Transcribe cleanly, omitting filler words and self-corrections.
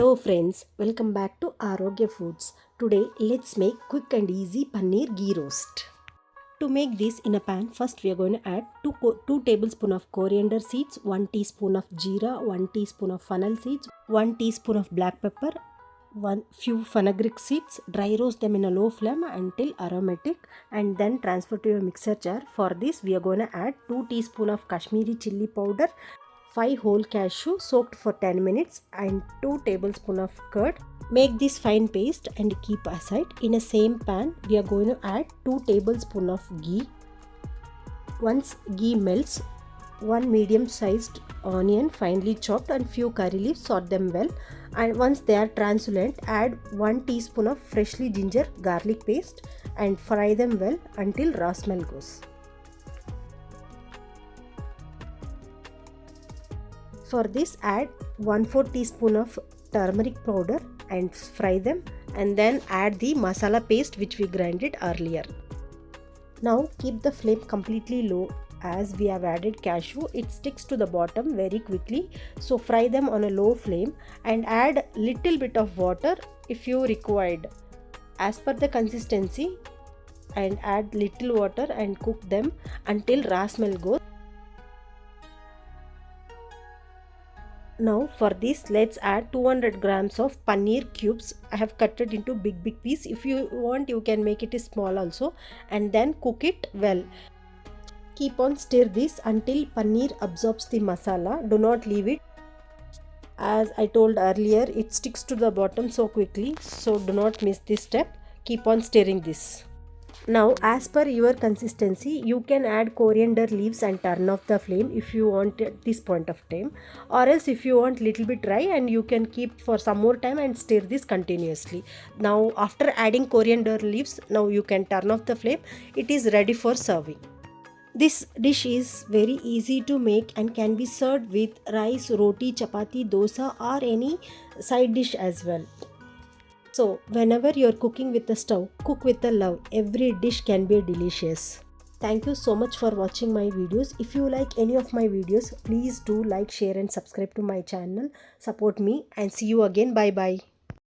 Hello friends, welcome back to Aarogya Foods. Today let's make quick and easy Paneer Ghee roast. To make this in a pan, first we are going to add 2 tablespoons of coriander seeds, 1 teaspoon of jeera, 1 teaspoon of fennel seeds, 1 teaspoon of black pepper, one few fenugreek seeds. Dry roast them in a low flame until aromatic and then transfer to a mixer jar. For this we are going to add 2 teaspoons of Kashmiri chilli powder, 5 whole cashew soaked for 10 minutes and 2 tablespoons of curd. Make this fine paste and keep aside. In a same pan, we are going to add 2 tablespoons of ghee. Once ghee melts, 1 medium sized onion finely chopped and few curry leaves, sort them well. And once they are translucent, add 1 teaspoon of freshly ginger garlic paste and fry them well until raw smell goes. For this, add 1/4 teaspoon of turmeric powder and fry them, and then add the masala paste which we grinded earlier. Now keep the flame completely low as we have added cashew. It sticks to the bottom very quickly, so fry them on a low flame and add little bit of water if you required as per the consistency, and add little water and cook them until raw smell goes. Now for this, let's add 200 grams of paneer cubes. I have cut it into big piece. If you want, you can make it small also, and then cook it well. Keep on stir this until paneer absorbs the masala. Do not leave it. As I told earlier, it sticks to the bottom so quickly, so do not miss this step. Keep on stirring this. Now, as per your consistency, you can add coriander leaves and turn off the flame if you want at this point of time, or else if you want little bit dry, and you can keep for some more time and stir this continuously. Now after adding coriander leaves, now you can turn off the flame. It is ready for serving. This dish is very easy to make and can be served with rice, roti, chapati, dosa or any side dish as well. So, whenever you are cooking with the stove, cook with the love. Every dish can be delicious. Thank you so much for watching my videos. If you like any of my videos, please do like, share and subscribe to my channel. Support me and see you again. Bye bye.